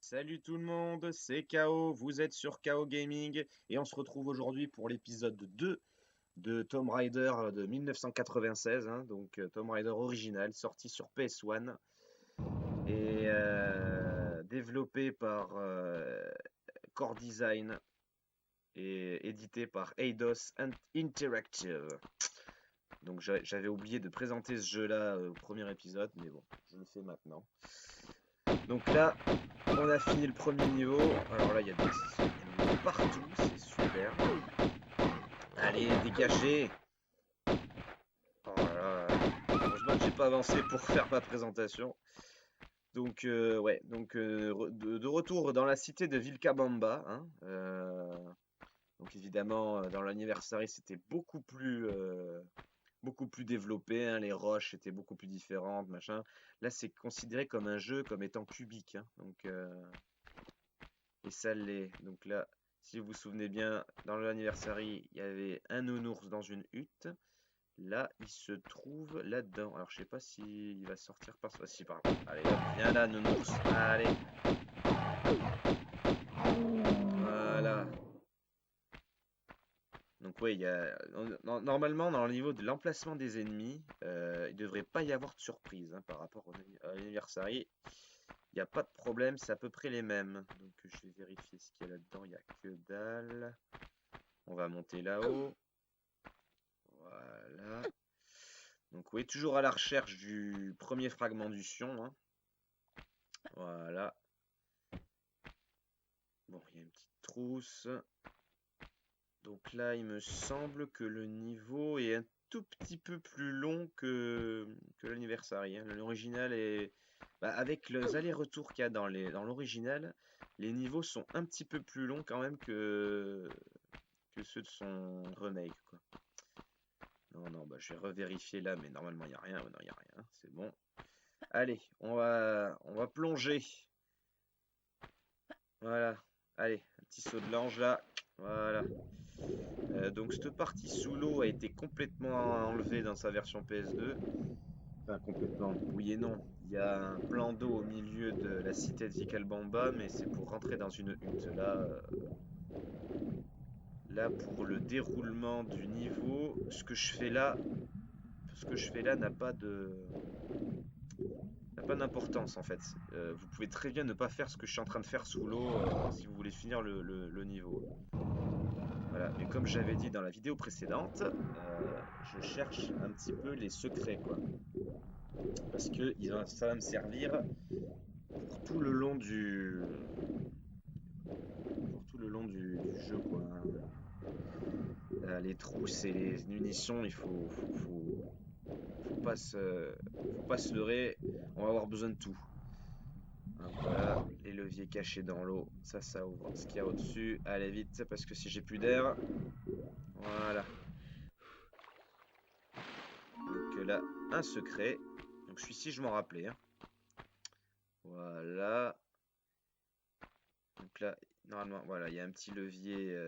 Salut tout le monde, c'est KO, vous êtes sur KO Gaming et on se retrouve aujourd'hui pour l'épisode 2 de Tomb Raider de 1996, hein, donc Tomb Raider original, sorti sur PS1 et développé par Core Design et édité par Eidos Interactive. Donc j'avais oublié de présenter ce jeu-là au premier épisode, mais bon, je le fais maintenant. Donc là, on a fini le premier niveau. Alors là, il y a du niveau partout, c'est super. Allez, dégagez. Oh là là. Heureusement que j'ai pas avancé pour faire ma présentation. Donc ouais, donc de retour dans la cité de Vilcabamba, hein. Donc évidemment, dans l'anniversary, c'était beaucoup plus développé, hein, les roches étaient beaucoup plus différentes, machin. Là, c'est considéré comme un jeu comme étant cubique, hein, donc et ça l'est. Donc là, si vous vous souvenez bien, dans l'anniversary, il y avait un nounours dans une hutte. Là, il se trouve là-dedans. Alors, je sais pas s'il va sortir par... Ah, si, pardon. Allez, hop, viens là, nounours. Allez. Voilà. Donc, ouais, il y a... Normalement, dans le niveau de l'emplacement des ennemis, il devrait pas y avoir de surprise, hein, par rapport à l'anniversary. Il n'y a pas de problème, c'est à peu près les mêmes. Donc, je vais vérifier ce qu'il y a là-dedans. Il n'y a que dalle. On va monter là-haut. Voilà. Donc oui, toujours à la recherche du premier fragment du Sion, hein. Voilà. Bon, il y a une petite trousse. Donc là, il me semble que le niveau est un tout petit peu plus long que l'anniversary, hein. L'original est... Bah, avec les allers-retours qu'il y a dans l'original, les niveaux sont un petit peu plus longs quand même que ceux de son remake, quoi. Non, non, bah, je vais revérifier là, mais normalement, il n'y a rien. Non, il n'y a rien, c'est bon. Allez, on va plonger. Voilà. Allez, un petit saut de l'ange là. Voilà. Donc cette partie sous l'eau a été complètement enlevée dans sa version PS2. Enfin, complètement. Oui et non. Il y a un plan d'eau au milieu de la cité de Vicalbamba, mais c'est pour rentrer dans une hutte. Là, pour le déroulement du niveau, ce que je fais là n'a pas d'importance en fait. Vous pouvez très bien ne pas faire ce que je suis en train de faire sous l'eau si vous voulez finir le niveau. Voilà, mais comme j'avais dit dans la vidéo précédente, je cherche un petit peu les secrets, quoi. Parce que ça va me servir pour tout le long du jeu, quoi. Les trousses et les munitions, faut pas se leurrer. On va avoir besoin de tout. Hein, voilà, les leviers cachés dans l'eau, ça ouvre ce qu'il y a au-dessus. Allez vite, parce que si j'ai plus d'air, voilà. Donc là, un secret. Donc celui-ci, je m'en rappelais, hein. Voilà. Donc là, normalement, voilà, il y a un petit levier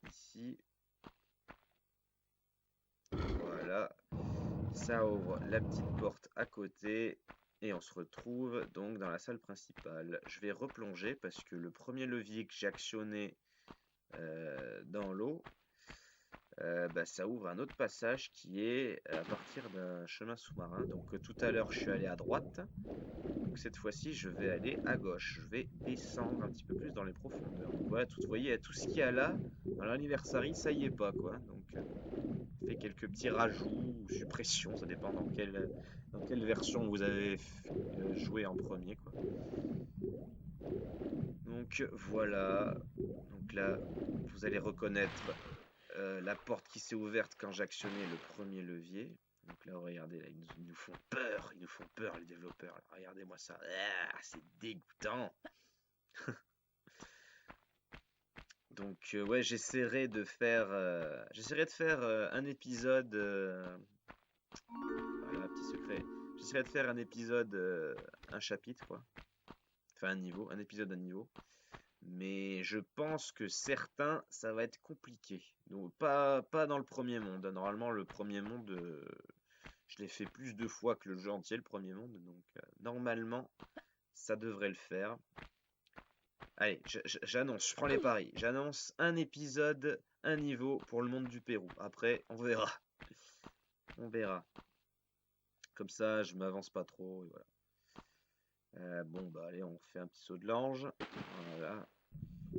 ici. Voilà. Ça ouvre la petite porte à côté. Et on se retrouve donc dans la salle principale. Je vais replonger parce que le premier levier que j'ai actionné dans l'eau, bah, ça ouvre un autre passage qui est à partir d'un chemin sous-marin. Donc tout à l'heure, je suis allé à droite. Donc cette fois-ci, je vais aller à gauche. Je vais descendre un petit peu plus dans les profondeurs. Donc voilà, vous voyez, tout ce qu'il y a là, dans l'anniversary, ça y est pas, quoi. Donc on fait quelques petits rajouts ou suppressions, ça dépend dans quelle version vous avez joué en premier, quoi. Donc voilà. Donc là, vous allez reconnaître la porte qui s'est ouverte quand j'ai actionné le premier levier. Donc là, regardez, là, ils nous font peur, les développeurs. Là, regardez-moi ça, ah, c'est dégoûtant. Donc ouais, j'essaierai de faire un épisode. Voilà, petit secret. J'essaierai de faire un épisode, un chapitre quoi. Enfin un niveau, un épisode, un niveau. Mais je pense que certains, ça va être compliqué. Donc pas dans le premier monde. Normalement, le premier monde, je l'ai fait plus de fois que le jeu entier, le premier monde. Donc normalement, ça devrait le faire. Allez, j'annonce, je prends les paris. J'annonce un épisode, un niveau pour le monde du Pérou. Après, on verra. On verra. Comme ça, je m'avance pas trop. Et voilà. Bon, bah allez, on fait un petit saut de l'ange. Voilà.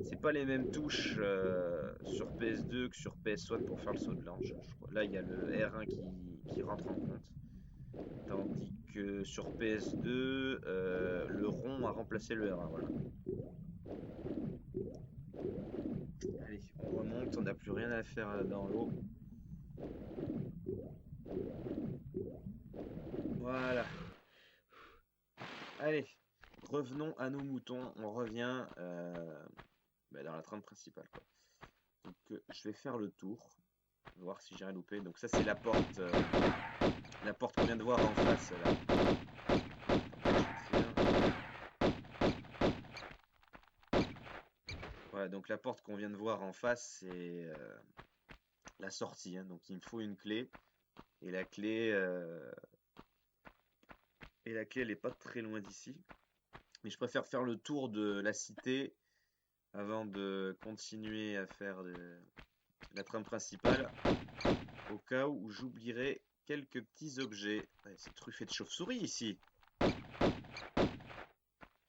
C'est pas les mêmes touches sur PS2 que sur PS1 pour faire le saut de l'ange. Là, il y a le R1 qui rentre en compte. Tandis que sur PS2, le rond a remplacé le R1. Voilà. Allez, on remonte, on n'a plus rien à faire dans l'eau. Voilà. Allez, revenons à nos moutons. On revient dans la trame principale, quoi. Donc, je vais faire le tour, voir si j'ai rien loupé. Donc ça, c'est la porte qu'on vient de voir en face là. Voilà, donc la porte qu'on vient de voir en face, c'est la sortie, hein. Donc il me faut une clé. Et la clé, elle est pas très loin d'ici. Mais je préfère faire le tour de la cité avant de continuer à faire la trame principale. Au cas où j'oublierai quelques petits objets. Ouais, c'est truffé de chauves-souris ici.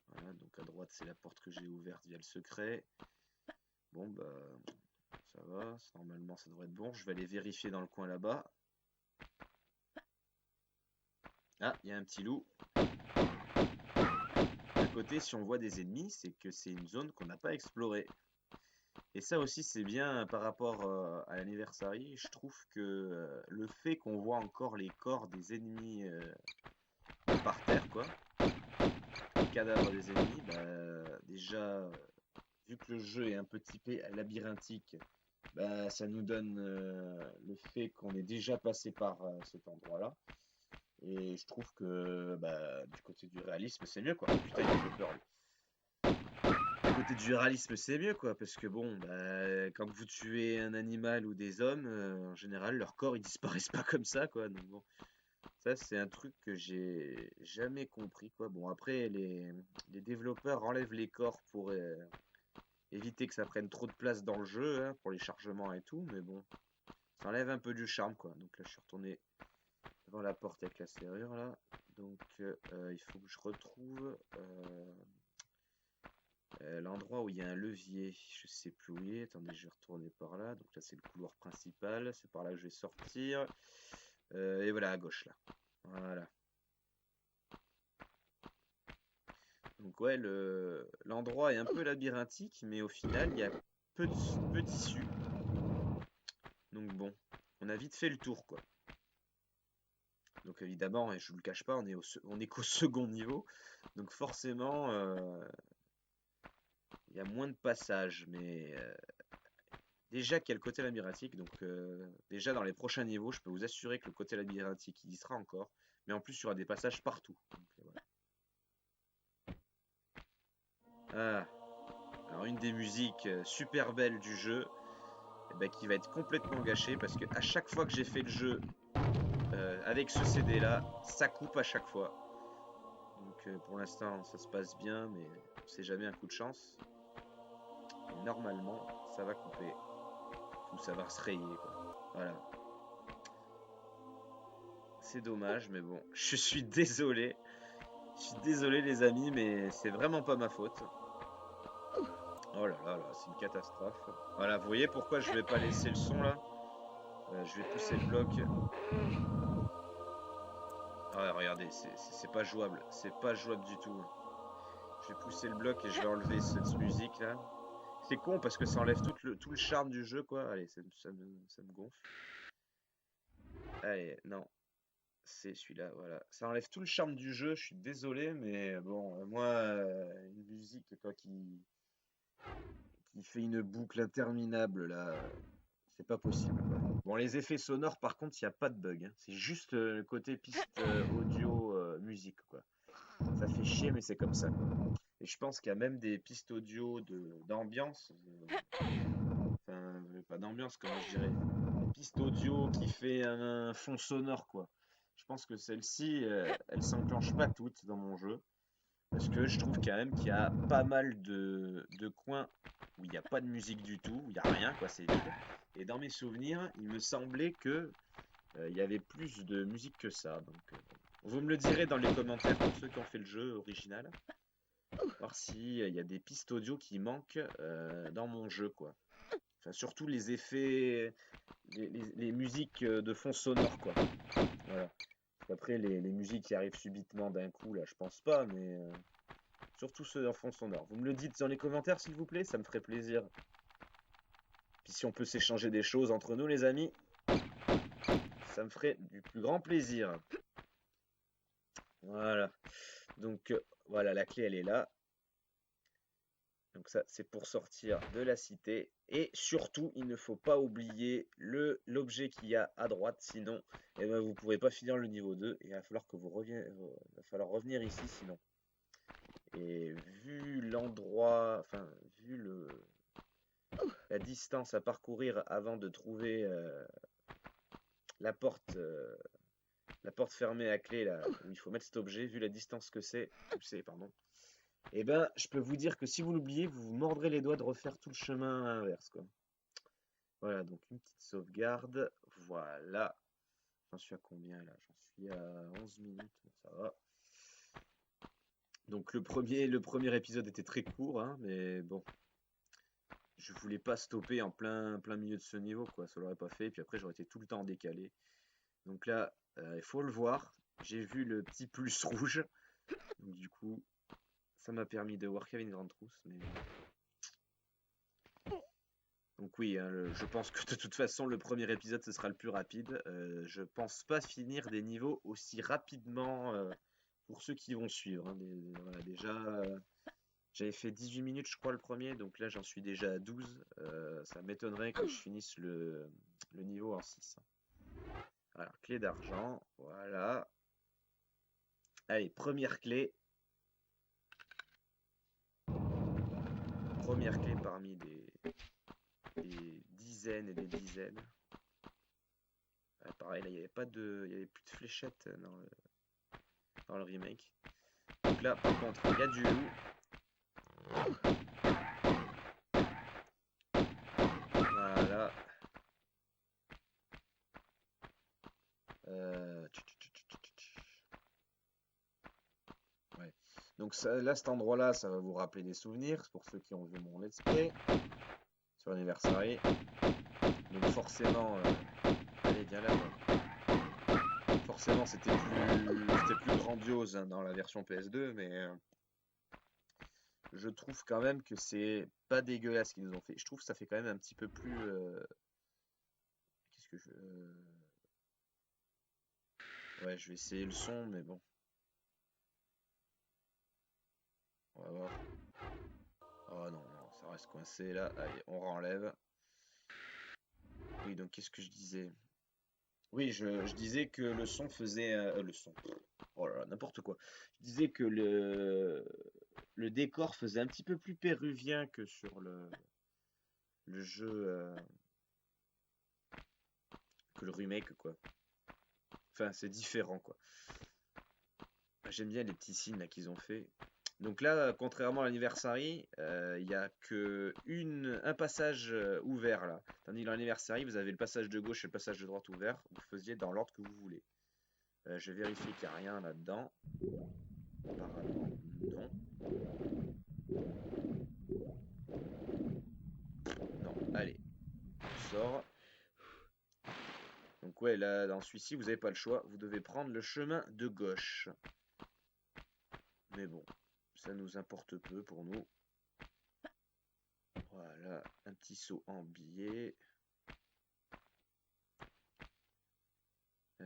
Voilà, donc à droite, c'est la porte que j'ai ouverte via le secret. Bon, bah, ça va. Normalement, ça devrait être bon. Je vais aller vérifier dans le coin là-bas. Ah, il y a un petit loup. À côté, si on voit des ennemis, c'est que c'est une zone qu'on n'a pas explorée. Et ça aussi, c'est bien par rapport à l'anniversary. Je trouve que le fait qu'on voit encore les corps des ennemis par terre, quoi, les cadavres des ennemis, bah, déjà, vu que le jeu est un peu typé labyrinthique, bah, ça nous donne le fait qu'on est déjà passé par cet endroit-là. Et je trouve que bah, du côté du réalisme, c'est mieux, quoi. Putain, il a fait peur, lui. Du côté du réalisme, c'est mieux, quoi. Parce que bon, bah, quand vous tuez un animal ou des hommes, en général, leurs corps, ils disparaissent pas comme ça, quoi. Donc bon, ça, c'est un truc que j'ai jamais compris, quoi. Bon, après, les développeurs enlèvent les corps pour éviter que ça prenne trop de place dans le jeu, hein, pour les chargements et tout. Mais bon, ça enlève un peu du charme, quoi. Donc là, je suis retourné devant la porte avec la serrure là. Donc il faut que je retrouve l'endroit où il y a un levier. Je sais plus où il est. Attendez, je vais retourner par là. Donc là c'est le couloir principal. C'est par là que je vais sortir. Et voilà à gauche là. Voilà. Donc ouais, l'endroit est un peu labyrinthique, mais au final il y a peu d'issues. Donc bon, on a vite fait le tour, quoi. Donc évidemment, et je vous le cache pas, on est qu'au second niveau. Donc forcément, il y a moins de passages. Mais déjà qu'il y a le côté labyrinthique. Donc déjà dans les prochains niveaux, je peux vous assurer que le côté labyrinthique, il y sera encore. Mais en plus, il y aura des passages partout. Donc, voilà. Ah, alors une des musiques super belles du jeu, eh ben, qui va être complètement gâchée. Parce que à chaque fois que j'ai fait le jeu avec ce CD là, ça coupe à chaque fois. Donc pour l'instant ça se passe bien, mais on sait jamais, un coup de chance. Et normalement ça va couper. Ou ça va se rayer, quoi. Voilà. C'est dommage, mais bon, je suis désolé. Je suis désolé les amis, mais c'est vraiment pas ma faute. Oh là là, là c'est une catastrophe. Voilà, vous voyez pourquoi je vais pas laisser le son là. Je vais pousser le bloc. Ah, regardez, c'est pas jouable. C'est pas jouable du tout. Je vais pousser le bloc et je vais enlever cette musique là. C'est con parce que ça enlève tout le charme du jeu, quoi. Allez, ça me gonfle. Allez, non. C'est celui-là, voilà. Ça enlève tout le charme du jeu, je suis désolé, mais bon, moi, une musique quoi, qui fait une boucle interminable, là, c'est pas possible, quoi. Bon, les effets sonores, par contre, il n'y a pas de bug, hein. C'est juste le côté piste audio musique, quoi. Ça fait chier, mais c'est comme ça, quoi. Et je pense qu'il y a même des pistes audio d'ambiance, enfin, pas d'ambiance, comment je dirais, une piste audio qui fait un fond sonore, quoi. Je pense que celle-ci, elle s'enclenche pas toutes dans mon jeu. Parce que je trouve quand même qu'il y a pas mal de coins où il n'y a pas de musique du tout, où il n'y a rien, quoi, c'est vide. Et dans mes souvenirs, il me semblait que il y avait plus de musique que ça. Donc, vous me le direz dans les commentaires pour ceux qui ont fait le jeu original, voir si il y a des pistes audio qui manquent dans mon jeu, quoi. Enfin, surtout les effets, les musiques de fond sonore, quoi. Voilà. Après, les musiques qui arrivent subitement d'un coup, là, je pense pas, mais surtout ceux en fond sonore. Vous me le dites dans les commentaires, s'il vous plaît, ça me ferait plaisir. Puis si on peut s'échanger des choses entre nous, les amis, ça me ferait du plus grand plaisir. Voilà. Donc, voilà, la clé, elle est là. Donc ça, c'est pour sortir de la cité. Et surtout, il ne faut pas oublier l'objet qu'il y a à droite, sinon eh ben, vous ne pourrez pas finir le niveau 2. Et il va falloir que vous reveniez, il va falloir revenir ici sinon. Et vu l'endroit, enfin, vu la distance à parcourir avant de trouver la porte, euh, la porte fermée à clé, là, où il faut mettre cet objet, vu la distance que c'est, pardon, et ben, je peux vous dire que si vous l'oubliez, vous vous mordrez les doigts de refaire tout le chemin inverse, quoi. Voilà, donc une petite sauvegarde. Voilà. J'en suis à combien là? J'en suis à 11 minutes. Bon, ça va. Donc le premier épisode était très court, hein, mais bon, je voulais pas stopper en plein milieu de ce niveau, quoi. Ça l'aurait pas fait. Puis après, j'aurais été tout le temps en décalé. Donc là, il faut le voir. J'ai vu le petit plus rouge. Donc du coup, ça m'a permis de voir qu'il y avait une grande trousse. Mais donc oui, hein, je pense que de toute façon, le premier épisode, ce sera le plus rapide. Je pense pas finir des niveaux aussi rapidement pour ceux qui vont suivre, hein. Voilà, déjà, j'avais fait 18 minutes, je crois, le premier, donc là, j'en suis déjà à 12. Ça m'étonnerait que je finisse le niveau en 6. Alors, clé d'argent, voilà. Allez, première clé. Première clé parmi des dizaines et des dizaines. Pareil, là, il y avait plus de fléchettes dans le remake. Donc là, par contre, il y a du loup. Voilà. Ouais. Donc là, cet endroit-là, ça va vous rappeler des souvenirs pour ceux qui ont vu mon let's play sur Anniversary. Donc forcément, allez, viens là, quoi. Forcément, c'était plus grandiose, hein, dans la version PS2, mais je trouve quand même que c'est pas dégueulasse ce qu'ils nous ont fait. Je trouve que ça fait quand même un petit peu plus. Qu'est-ce que je. Ouais, je vais essayer le son, mais bon, on va voir. Oh non, non, ça reste coincé là. Allez, on renlève. Oui, donc qu'est-ce que je disais? Oui, je disais que le son faisait. Le son. Oh là là, n'importe quoi. Je disais que le décor faisait un petit peu plus péruvien que sur le jeu, que le remake, quoi. Enfin, c'est différent, quoi. J'aime bien les petits signes là qu'ils ont fait. Donc là, contrairement à l'Anniversary, il n'y a que un passage ouvert là. Tandis que dans l'Anniversary, vous avez le passage de gauche et le passage de droite ouvert. Vous faisiez dans l'ordre que vous voulez. Je vérifie qu'il n'y a rien là-dedans. Apparemment, non. Non, allez, on sort. Donc ouais, là, dans celui-ci, vous n'avez pas le choix. Vous devez prendre le chemin de gauche. Mais bon, ça nous importe peu pour nous. Voilà, un petit saut en billet. Ouais,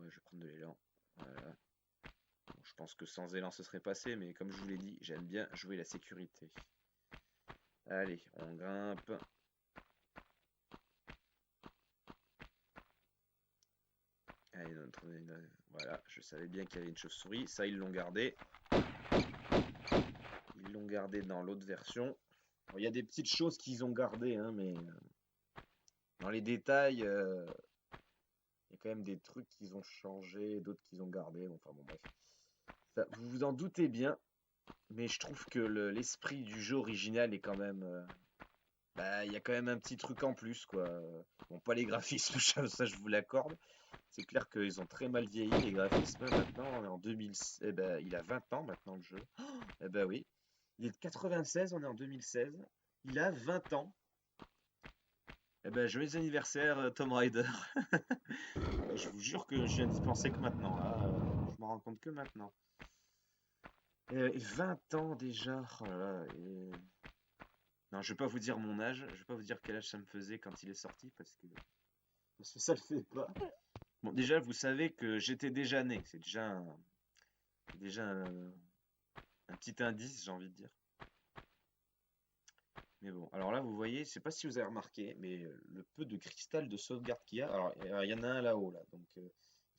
je vais prendre de l'élan. Voilà. Bon, je pense que sans élan, ce serait passé, mais comme je vous l'ai dit, j'aime bien jouer la sécurité. Allez, on grimpe. Allez, voilà, je savais bien qu'il y avait une chauve-souris. Ça, ils l'ont gardé. Ils l'ont gardé dans l'autre version. Bon, il y a des petites choses qu'ils ont gardées, hein, mais dans les détails, il y a quand même des trucs qu'ils ont changé, d'autres qu'ils ont gardés. Enfin bon, bref. Vous vous en doutez bien, mais je trouve que l'esprit du jeu original est quand même. Il y a quand même un petit truc en plus, quoi. Bon, pas les graphismes, ça je vous l'accorde. C'est clair qu'ils ont très mal vieilli, les graphismes. Maintenant, on est en 2000. Eh ben, il a 20 ans maintenant, le jeu. Eh ben oui. Il est de 96, on est en 2016. Il a 20 ans. Eh ben, joyeux anniversaire, Tomb Raider. Je vous jure que je viens d'y penser que maintenant, là. Je m'en rends compte que maintenant. 20 ans déjà. Oh là là, non, je vais pas vous dire mon âge. Je vais pas vous dire quel âge ça me faisait quand il est sorti parce que ça le fait pas. Bon, déjà, vous savez que j'étais déjà né. C'est déjà un petit indice, j'ai envie de dire. Mais bon, alors là, vous voyez, je sais pas si vous avez remarqué, mais le peu de cristal de sauvegarde qu'il y a. Alors, il y en a un là-haut, là. Donc, il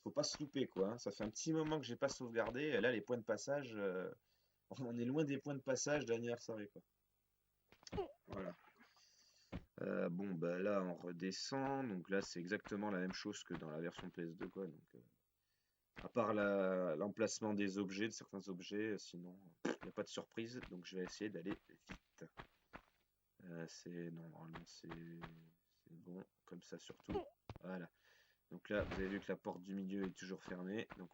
faut pas se louper, quoi, hein. Ça fait un petit moment que j'ai pas sauvegardé. Et là, les points de passage, on est loin des points de passage d'anniversaire, quoi. Voilà. Bon, bah là, on redescend. Donc là, c'est exactement la même chose que dans la version PS2, quoi. Donc, à part l'emplacement des objets, de certains objets, sinon, il n'y a pas de surprise. Donc, je vais essayer d'aller vite. Normalement, c'est bon, comme ça surtout. Voilà. Donc là, vous avez vu que la porte du milieu est toujours fermée. Donc,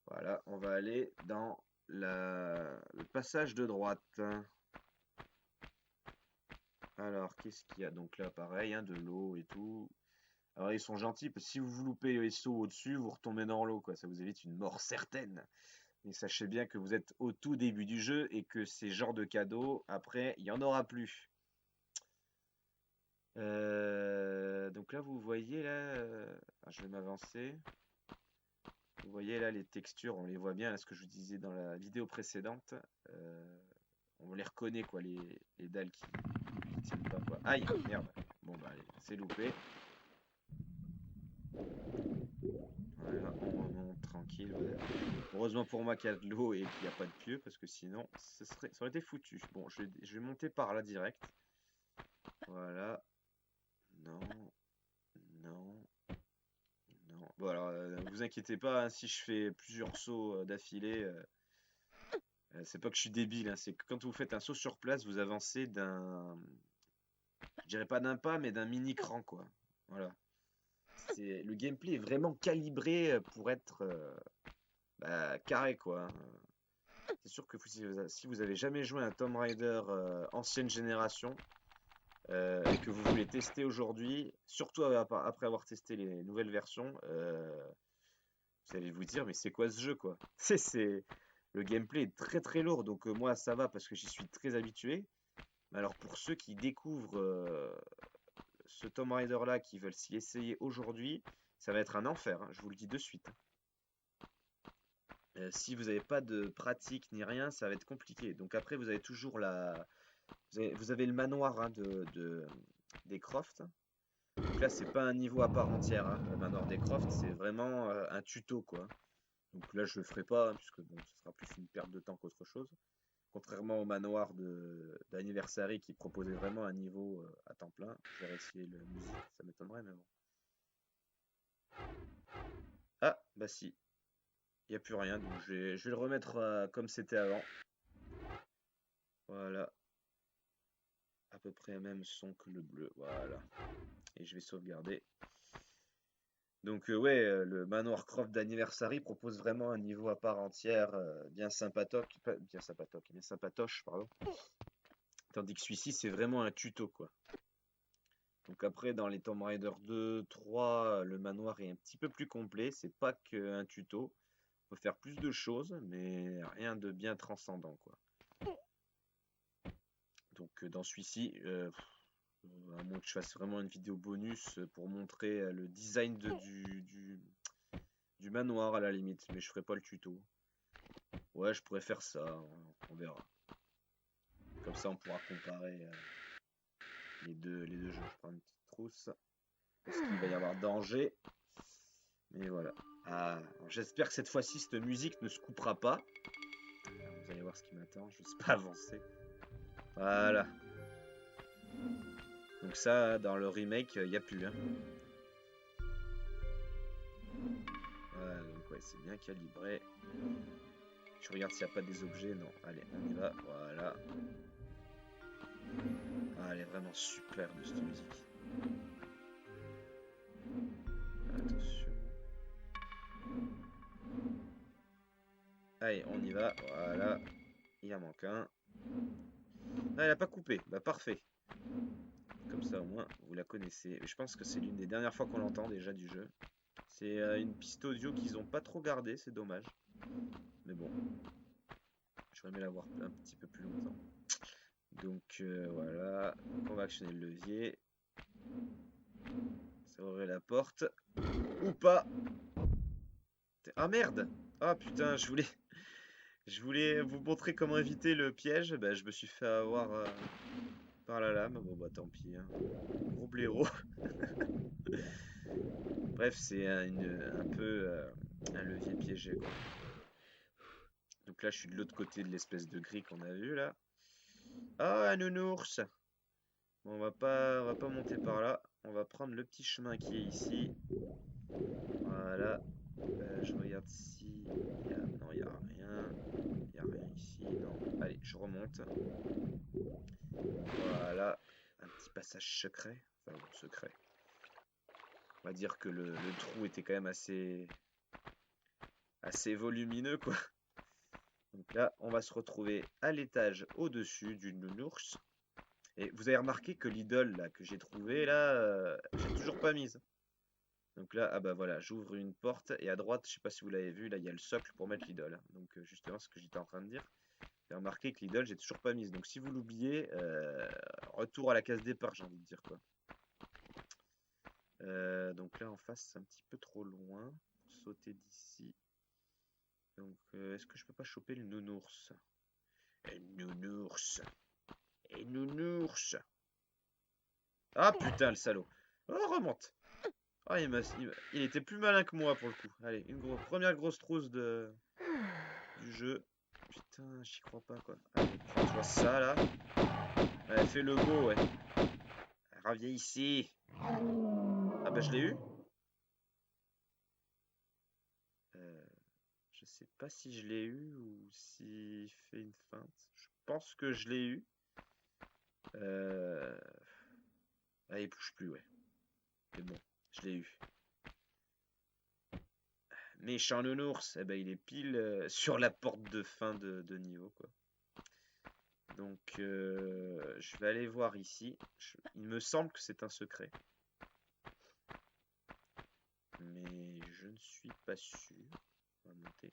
voilà, on va aller dans le passage de droite. Alors, qu'est-ce qu'il y a? Donc là, pareil, hein, de l'eau et tout. Alors, ils sont gentils, parce que si vous loupez le SO au-dessus, vous retombez dans l'eau, quoi. Ça vous évite une mort certaine. Mais sachez bien que vous êtes au tout début du jeu et que ces genres de cadeaux, après, il n'y en aura plus. Donc là, vous voyez, là, je vais m'avancer. Vous voyez, là, les textures, on les voit bien, là, ce que je vous disais dans la vidéo précédente. On les reconnaît, quoi, les dalles qui tiennent pas, quoi. Aïe, merde. Bon, bah, allez, c'est loupé. Voilà, on remonte tranquille. Voilà. Heureusement pour moi qu'il y a de l'eau et qu'il n'y a pas de pieux, parce que sinon, ça aurait été foutu. Bon, je vais monter par là direct. Voilà. Non. Non. Non. Bon, alors, vous inquiétez pas, hein, si je fais plusieurs sauts d'affilée, c'est pas que je suis débile, hein, c'est que quand vous faites un saut sur place, vous avancez je dirais pas d'un pas, mais d'un mini cran, quoi. Voilà. Le gameplay est vraiment calibré pour être carré, quoi, hein. C'est sûr que si vous avez jamais joué à un Tomb Raider ancienne génération et que vous voulez tester aujourd'hui, surtout après avoir testé les nouvelles versions, vous allez vous dire mais c'est quoi ce jeu, quoi? Le gameplay est très très lourd, donc moi ça va parce que j'y suis très habitué. Mais alors pour ceux qui découvrent ce Tomb Raider là, qui veulent s'y essayer aujourd'hui, ça va être un enfer, hein, je vous le dis de suite. Si vous n'avez pas de pratique ni rien, ça va être compliqué. Donc après, vous avez toujours vous avez le manoir, hein, des Croft. Donc là, c'est pas un niveau à part entière, hein. Le manoir des Croft, c'est vraiment un tuto, quoi. Donc là, je le ferai pas, hein, puisque bon, ce sera plus une perte de temps qu'autre chose. Contrairement au manoir d'Anniversary qui proposait vraiment un niveau à temps plein. Je vais essayer la musique, ça m'étonnerait, mais bon. Ah, bah si, il n'y a plus rien, donc je vais le remettre comme c'était avant. Voilà, à peu près même son que le bleu, voilà. Et je vais sauvegarder. Donc ouais, le Manoir Croft d'Anniversary propose vraiment un niveau à part entière, bien sympatoche, pardon. Tandis que celui-ci, c'est vraiment un tuto, quoi. Donc après, dans les Tomb Raider 2, 3, le manoir est un petit peu plus complet. C'est pas qu'un tuto. On peut faire plus de choses, mais rien de bien transcendant, quoi. Donc dans celui-ci, à moins que je fasse vraiment une vidéo bonus pour montrer le design du manoir à la limite, mais je ferai pas le tuto. Ouais, je pourrais faire ça, on verra. Comme ça, on pourra comparer les deux jeux. Je prends une petite trousse parce qu'il va y avoir danger. Mais voilà. Ah, j'espère que cette fois-ci, cette musique ne se coupera pas. Alors, vous allez voir ce qui m'attend. Je ne sais pas avancer. Voilà. Donc ça, dans le remake, il n'y a plus, hein. Voilà, donc ouais, c'est bien calibré. Je regarde s'il n'y a pas des objets. Non, allez, on y va. Voilà. Ah, elle est vraiment superbe cette musique. Attention. Allez, on y va. Voilà. Il en manque un. Ah, elle a pas coupé. Bah parfait. Comme ça au moins vous la connaissez. Je pense que c'est l'une des dernières fois qu'on l'entend déjà du jeu. C'est une piste audio qu'ils ont pas trop gardée, c'est dommage. Mais bon. J'aurais aimé la voir un petit peu plus longtemps. Donc voilà. Donc on va actionner le levier. Ça ouvre la porte. Ou pas. Ah merde. Ah putain, je voulais vous montrer comment éviter le piège. Bah, je me suis fait avoir par la lame. Bon bah tant pis, hein. Gros blaireau. Bref, c'est un peu un levier piégé, quoi. Donc là, je suis de l'autre côté de l'espèce de grille qu'on a vu là. Ah, un nounours. Bon, on va pas monter par là. On va prendre le petit chemin qui est ici. Voilà. Je regarde si... Non, il n'y a rien. Il n'y a rien ici. Non. Allez, je remonte. Voilà. Un petit passage secret. Enfin, bon, secret. On va dire que le trou était quand même assez volumineux, quoi. Donc là, on va se retrouver à l'étage au-dessus du nounours. Et vous avez remarqué que l'idole là que j'ai trouvée là, j'ai toujours pas mise. Donc là, ah bah voilà, j'ouvre une porte et à droite, je sais pas si vous l'avez vu, là il y a le socle pour mettre l'idole. Donc justement, ce que j'étais en train de dire. J'ai remarqué que l'idole, j'ai toujours pas mise. Donc si vous l'oubliez, retour à la case départ, j'ai envie de dire quoi. Donc là en face, c'est un petit peu trop loin. Sauter d'ici. Donc est-ce que je peux pas choper le nounours? Nounours. Et nounours. Ah putain, le salaud. Oh, remonte. Ah, il était plus malin que moi pour le coup. Allez, première grosse trousse du jeu. Putain, j'y crois pas quoi. Allez, tu vois ça là. Allez, fais le beau, ouais. Reviens ici. Ah bah je l'ai eu. Euh, je sais pas si je l'ai eu ou s'il fait une feinte. Je pense que je l'ai eu. Ah, il bouge plus, ouais. Mais bon, je l'ai eu. Méchant nounours, eh ben, il est pile sur la porte de fin de niveau, quoi. Donc, je vais aller voir ici. Il me semble que c'est un secret. Mais je ne suis pas sûr. On va monter.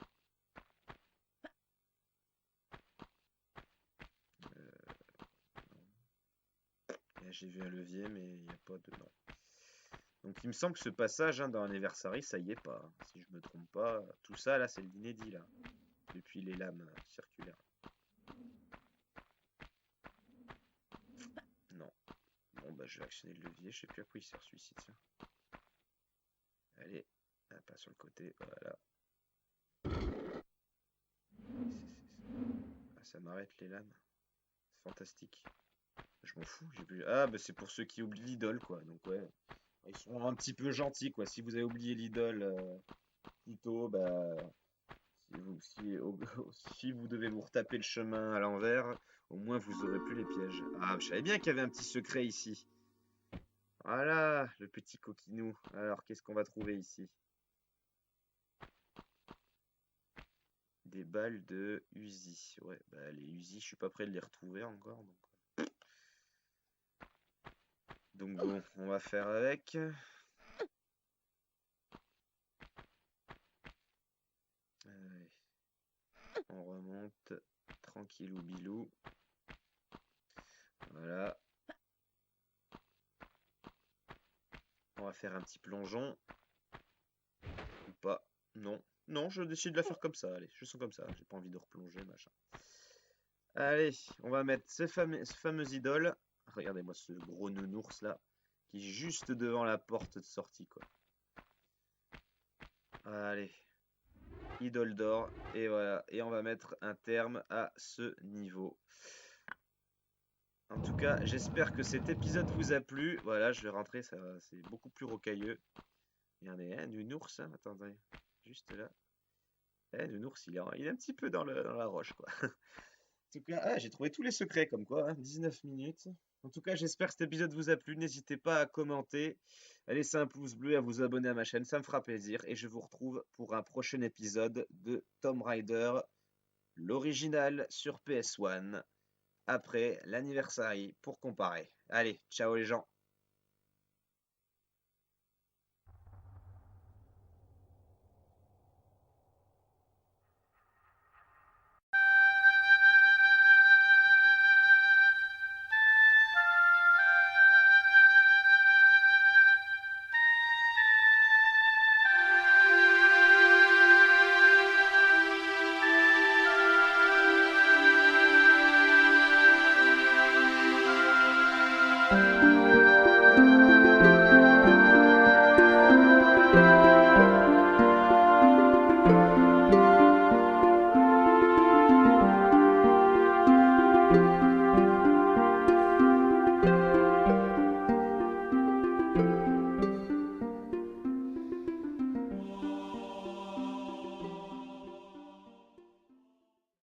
J'ai vu un levier, mais il n'y a pas de... Non. Donc, il me semble que ce passage hein, dans Anniversary, ça y est pas. Hein. Si je me trompe pas. Tout ça, là, c'est l'inédit, là. Depuis les lames circulaires. Non. Bon, bah, je vais actionner le levier. Je sais plus à quoi il sert celui-ci, tiens. Allez, pas sur le côté, voilà. Ah, ça m'arrête les lames. C'est fantastique. Je m'en fous, j'ai plus. Ah, bah c'est pour ceux qui oublient l'idole, quoi. Donc, ouais. Ils sont un petit peu gentils, quoi. Si vous avez oublié l'idole plus tôt, bah. Si vous devez vous retaper le chemin à l'envers, au moins vous aurez plus les pièges. Ah, je savais bien qu'il y avait un petit secret ici. Voilà, le petit coquinou. Alors, qu'est-ce qu'on va trouver ici? Des balles de Uzi. Ouais, bah les Uzi, je suis pas prêt de les retrouver encore. Donc bon, on va faire avec. Allez. On remonte. Tranquillou bilou. Voilà. On va faire un petit plongeon. Ou pas. Non. Non, je décide de la faire comme ça. Allez, je sens comme ça. J'ai pas envie de replonger, machin. Allez, on va mettre ce fameux idole. Regardez-moi ce gros nounours là. Qui est juste devant la porte de sortie, quoi. Allez. Idole d'or. Et voilà. Et on va mettre un terme à ce niveau. En tout cas, j'espère que cet épisode vous a plu. Voilà, je vais rentrer, c'est beaucoup plus rocailleux. Regardez, un nounours, hein, attendez. juste là. Le Nours, il est un petit peu dans la roche, quoi. En tout cas, j'ai trouvé tous les secrets comme quoi, hein, 19 minutes. En tout cas, j'espère que cet épisode vous a plu. N'hésitez pas à commenter, à laisser un pouce bleu, à vous abonner à ma chaîne, ça me fera plaisir. Et je vous retrouve pour un prochain épisode de Tomb Raider, l'original sur PS1, après l'anniversary pour comparer. Allez, ciao les gens!